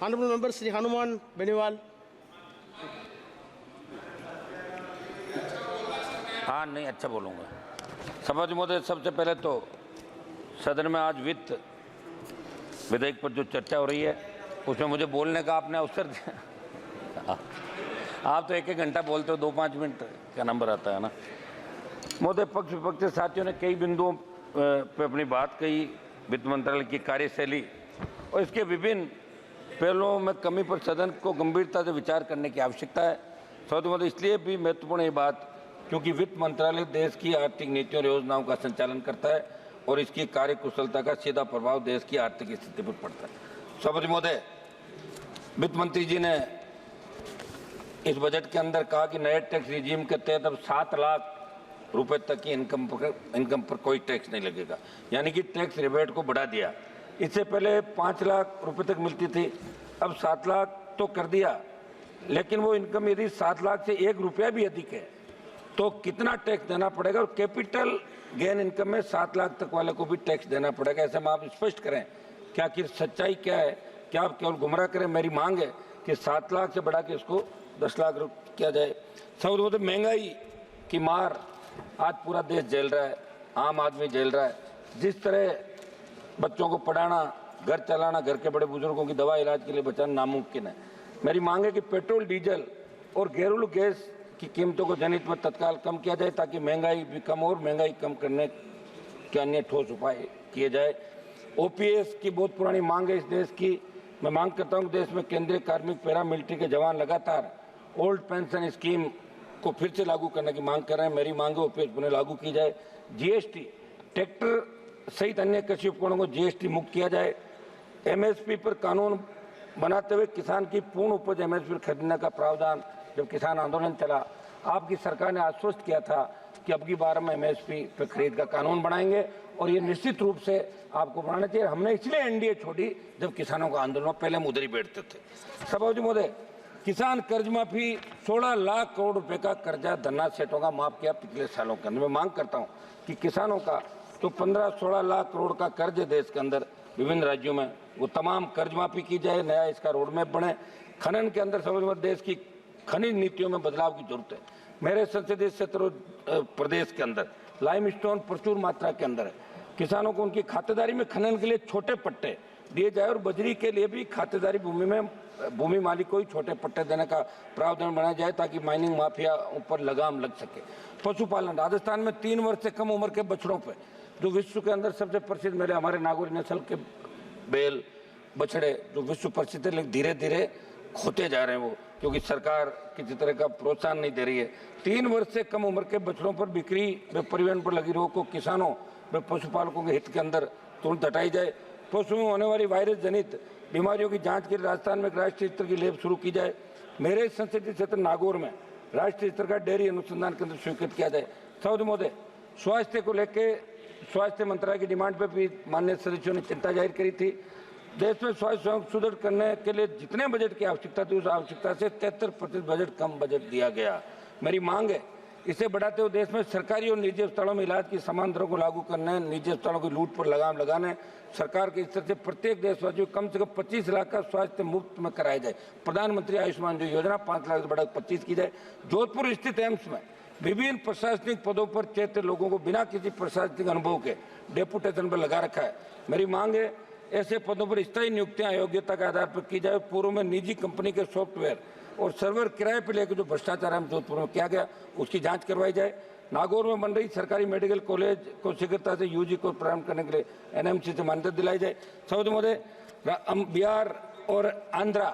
Honorable member Sri Hanuman Beniwal. हाँ नहीं, अच्छा बोलूँगा। सभापति महोदय, सबसे पहले तो सदन में आज वित्त विधेयक पर जो चर्चा हो रही है उसमें मुझे बोलने का आपने अवसर दिया। आप तो एक एक घंटा बोलते हो, 2-5 मिनट का नंबर आता है ना। महोदय, पक्ष विपक्ष के साथियों ने कई बिंदुओं पर अपनी बात कही। वित्त मंत्रालय की कार्यशैली और इसके विभिन्न पहलुओं में कमी पर सदन को गंभीरता से विचार करने की आवश्यकता है। सभापति महोदय, इसलिए भी महत्वपूर्ण ये बात क्योंकि वित्त मंत्रालय देश की आर्थिक नीतियों और योजनाओं का संचालन करता है और इसकी कार्यकुशलता का सीधा प्रभाव देश की आर्थिक स्थिति पर पड़ता है। सभापति महोदय, वित्त मंत्री जी ने इस बजट के अंदर कहा कि नए टैक्स रिजीम के तहत अब 7 लाख रुपए तक की इनकम पर कोई टैक्स नहीं लगेगा, यानी कि टैक्स रिबेट को बढ़ा दिया। इससे पहले 5 लाख रुपए तक मिलती थी, अब 7 लाख तो कर दिया, लेकिन वो इनकम यदि 7 लाख से 1 रुपया भी अधिक है तो कितना टैक्स देना पड़ेगा, और कैपिटल गेन इनकम में 7 लाख तक वाले को भी टैक्स देना पड़ेगा। ऐसे में आप स्पष्ट करें कि आखिर सच्चाई क्या है, क्या आप केवल गुमराह करें। मेरी मांग है कि 7 लाख से बढ़ा के इसको 10 लाख किया जाए। सब महंगाई की मार आज पूरा देश झेल रहा है, आम आदमी झेल रहा है। जिस तरह बच्चों को पढ़ाना, घर चलाना, घर के बड़े बुजुर्गों की दवा इलाज के लिए बचाना नामुमकिन है। मेरी मांग है कि पेट्रोल, डीजल और घरेलू गैस की कीमतों को जनहित में तत्काल कम किया जाए ताकि महंगाई भी कम हो और महंगाई कम करने के अन्य ठोस उपाय किए जाए। ओपीएस की बहुत पुरानी मांग है इस देश की। मैं मांग करता हूँ देश में केंद्रीय कार्मिक, पैरामिलिट्री के जवान लगातार ओल्ड पेंशन स्कीम को फिर से लागू करने की मांग कर रहे हैं। मेरी मांग है ओपीएस पुनः लागू की जाए। जीएसटी, ट्रैक्टर सहित अन्य कृषि उपकरणों को जीएसटी मुक्त किया जाए। एमएसपी पर कानून बनाते हुए किसान की पूर्ण उपज एमएसपी खरीदने का प्रावधान, जब किसान आंदोलन चला आपकी सरकार ने आश्वस्त किया था कि अब की बार हम एमएसपी पर खरीद का कानून बनाएंगे और ये निश्चित रूप से आपको बनाना चाहिए। हमने इसलिए एनडीए छोड़ी जब किसानों का आंदोलन, पहले हम उधर ही बैठते थे। सभापति महोदय, किसान कर्ज माफी 16 लाख करोड़ रुपए का कर्जा धन्ना सेठों का माफ किया पिछले सालों के अंदर। मैं मांग करता हूँ कि किसानों का तो 15-16 लाख करोड़ का कर्ज है देश के अंदर विभिन्न राज्यों में, वो तमाम कर्ज माफी की जाए, नया इसका रोडमैप बने। खनन के अंदर समझ देश की खनिज नीतियों में बदलाव की जरूरत है। मेरे संसदीय क्षेत्र प्रदेश के अंदर लाइमस्टोन प्रचुर मात्रा के अंदर है। किसानों को उनकी खातेदारी में खनन के लिए छोटे पट्टे दिए जाए और बजरी के लिए भी खातेदारी भूमि में भूमि मालिक को ही छोटे पट्टे देने का प्रावधान बनाया जाए ताकि माइनिंग माफिया ऊपर लगाम लग सके। पशुपालन, राजस्थान में 3 वर्ष से कम उम्र के बछड़ों पर, जो विश्व के अंदर सबसे प्रसिद्ध मेरे हमारे नागौरी नस्ल के बैल बछड़े जो विश्व प्रसिद्ध है, लेकिन धीरे धीरे खोते जा रहे हैं वो, क्योंकि सरकार किसी तरह का प्रोत्साहन नहीं दे रही है। 3 वर्ष से कम उम्र के बछड़ों पर बिक्री व परिवहन पर लगी रोक को किसानों व पशुपालकों के हित के अंदर तुरंत हटाई जाए। पशुओं में होने वाली वायरस जनित बीमारियों की जांच के लिए राजस्थान में एक राष्ट्रीय स्तर की लैब शुरू की जाए। मेरे संसदीय क्षेत्र नागौर में राष्ट्रीय स्तर का डेयरी अनुसंधान केंद्र स्वीकृत किया जाए। सभापति महोदय, स्वास्थ्य को लेकर स्वास्थ्य मंत्रालय की डिमांड पर भी माननीय सदस्यों ने चिंता जाहिर करी थी। देश में स्वास्थ्य सुदृढ़ करने के लिए जितने बजट की आवश्यकता थी उस आवश्यकता से 73% बजट कम बजट दिया गया। मेरी मांग है इसे बढ़ाते हुए देश में सरकारी और निजी अस्पतालों में इलाज की समान दरों को लागू करने, निजी अस्पतालों की लूट पर लगाम लगाने, सरकार के स्तर से प्रत्येक देशवासी को कम से कम 25 लाख का स्वास्थ्य मुफ्त में कराया जाए। प्रधानमंत्री आयुष्मान जो योजना 5 लाख से बढ़ाकर 25 की जाए। जोधपुर स्थित एम्स में विभिन्न प्रशासनिक पदों पर चयनित लोगों को बिना किसी प्रशासनिक अनुभव के डेपुटेशन पर लगा रखा है। मेरी मांग है ऐसे पदों पर स्थायी नियुक्तियां योग्यता के आधार पर की जाए। पूर्व में निजी कंपनी के सॉफ्टवेयर और सर्वर किराए पर लेकर जो भ्रष्टाचार हम जोधपुर में किया गया उसकी जांच करवाई जाए। नागौर में बन रही सरकारी मेडिकल कॉलेज को शीघ्रता से यूजी को प्रारंभ करने के लिए एनएमसी से मान्यता दिलाई जाए। सभापति महोदय, बिहार और आंध्रा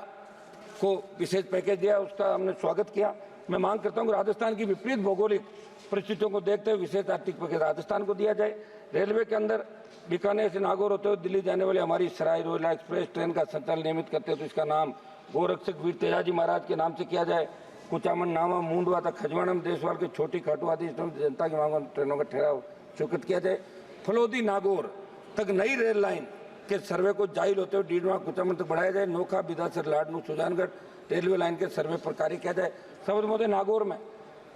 को विशेष पैकेज दिया, उसका हमने स्वागत किया। मैं मांग करता हूँ कि राजस्थान की विपरीत भौगोलिक परिस्थितियों को देखते हुए विशेष आर्थिक पैकेज राजस्थान को दिया जाए। रेलवे के अंदर बीकानेर से नागौर होते हुए दिल्ली जाने वाली हमारी सराय रोहिला एक्सप्रेस ट्रेन का संचालन नियमित करते हैं तो इसका नाम गोरक्षक वीर तेजाजी महाराज के नाम से किया जाए। कुचामन, नामा, मूंडवा तक खजवाड़ा में देशवाल के छोटी खाटू आदि जनता की मांग ट्रेनों का ठहराव स्वीकृत किया जाए। फलोदी नागौर तक नई रेल लाइन के सर्वे को जाहिल होते हुए डीडवा कुचामन तक बढ़ाया जाए। नोखा, बिदासर, लाडनू, सुजानगढ़ रेलवे लाइन के सर्वे पर कार्य किया जाए। सभापति महोदय, नागौर में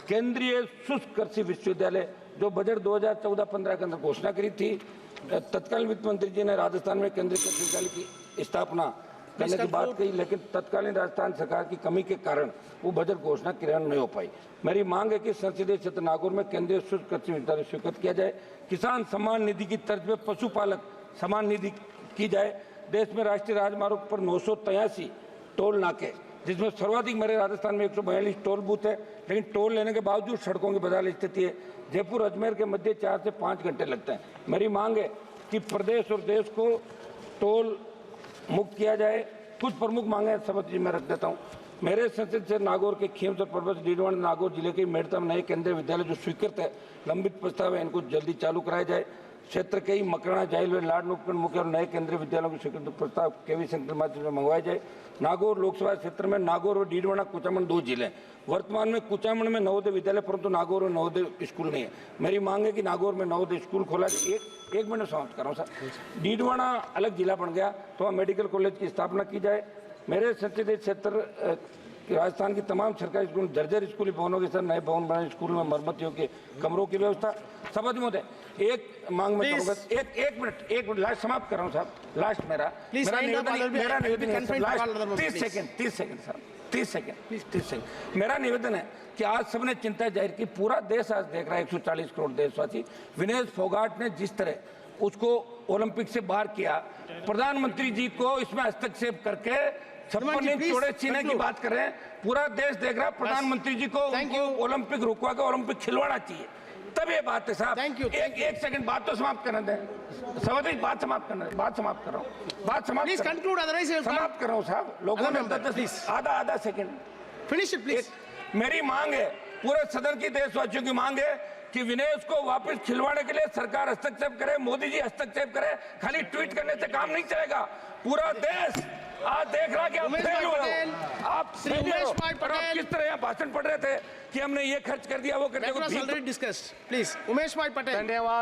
केंद्रीय शुष्क कृषि विश्वविद्यालय जो बजट 2014-15 के अंदर घोषणा करी थी, तत्कालीन वित्त मंत्री जी ने राजस्थान में केंद्रीय कृषि विश्वविद्यालय की स्थापना करने की बात कही, लेकिन तत्कालीन राजस्थान सरकार की कमी के कारण वो बजट घोषणा क्रियान्वयन नहीं हो पाई। मेरी मांग है कि संसदीय क्षेत्र नागौर में केंद्रीय शुष्क कृषि विद्यालय स्वीकृत किया जाए, किसान सम्मान निधि की तर्ज पे पशुपालक सम्मान निधि की जाए। देश में राष्ट्रीय राजमार्ग पर 983 टोल नाके, जिसमें सर्वाधिक मेरे राजस्थान में 142 टोल बूथ है, लेकिन टोल लेने के बावजूद सड़कों की बदहाल स्थिति है। जयपुर अजमेर के मध्य 4 से 5 घंटे लगते हैं। मेरी मांग है कि प्रदेश और देश को टोल मुक्त किया जाए। कुछ प्रमुख मांगे सभापति मैं रख देता हूँ। मेरे संसद से नागौर के खेमसर पर्वत डीडवाना नागौर जिले के मेड़ता में नए केंद्रीय विद्यालय जो स्वीकृत है, लंबित प्रस्ताव है, इनको जल्दी चालू कराया जाए। क्षेत्र के ही मकराना जाहिल लाड उपखंड मुख्य और नए केंद्रीय विद्यालयों के स्वीकृत प्रस्ताव केवी सेंटर के माध्यम से मंगवाए जाए। नागौर लोकसभा क्षेत्र में नागौर और डीडवाना कुचामन 2 जिले। वर्तमान में कुचामन में नवोदय विद्यालय, परंतु नागौर में नवोदय स्कूल नहीं है। मेरी मांग है कि नागौर में नवोदय स्कूल खोला जाए। एक मिनट समाप्त कर रहा हूँ सर। डीडवाना अलग जिला बन गया तो वहाँ मेडिकल कॉलेज की स्थापना की जाए। मेरे संसदीय क्षेत्र राजस्थान की तमाम सरकारी स्कूल जर्जर स्कूली भवनों के साथ नए भवन बनाए, स्कूल में मरम्मत योग्य कमरों की व्यवस्था। सभापति महोदय एक मांग में करूंगा, एक मिनट लास्ट समाप्त कर रहा हूं साहब, लास्ट मेरा निवेदन लास्ट 30 सेकंड मेरा निवेदन है कि आज सबने चिंता जाहिर की, पूरा देश आज देख रहा है, 140 करोड़ देशवासी। विनेश फोगाट ने जिस तरह उसको ओलंपिक से बाहर किया, प्रधानमंत्री जी को इसमें हस्तक्षेप करके 56 इंच चौड़े सीने की बात कर रहे हैं। पूरा देश देख रहा है, प्रधानमंत्री जी को ओलंपिक रुकवा के ओलंपिक खिलवाना चाहिए, तब ये बात है साहब। एक सेकंड बात तो समाप्त करने दें सभापति, बात समाप्त कर रहा हूँ, समाप्त कर रहा हूँ साहब। लोगों ने आधा सेकंड फिनिश इट प्लीज। मेरी मांग है, पूरे सदन की देशवासियों की मांग है कि विनेश को वापस खिलवाने के लिए सरकार हस्तक्षेप करे, मोदी जी हस्तक्षेप करे। खाली ट्वीट करने से काम नहीं चलेगा। पूरा देश आज देख रहा कि आप फेल हो रहे हो, आप किस तरह यहाँ भाषण पढ़ रहे थे कि हमने ये खर्च कर दिया, वो कर दिया। प्लीज उमेश भाई पटेल। धन्यवाद।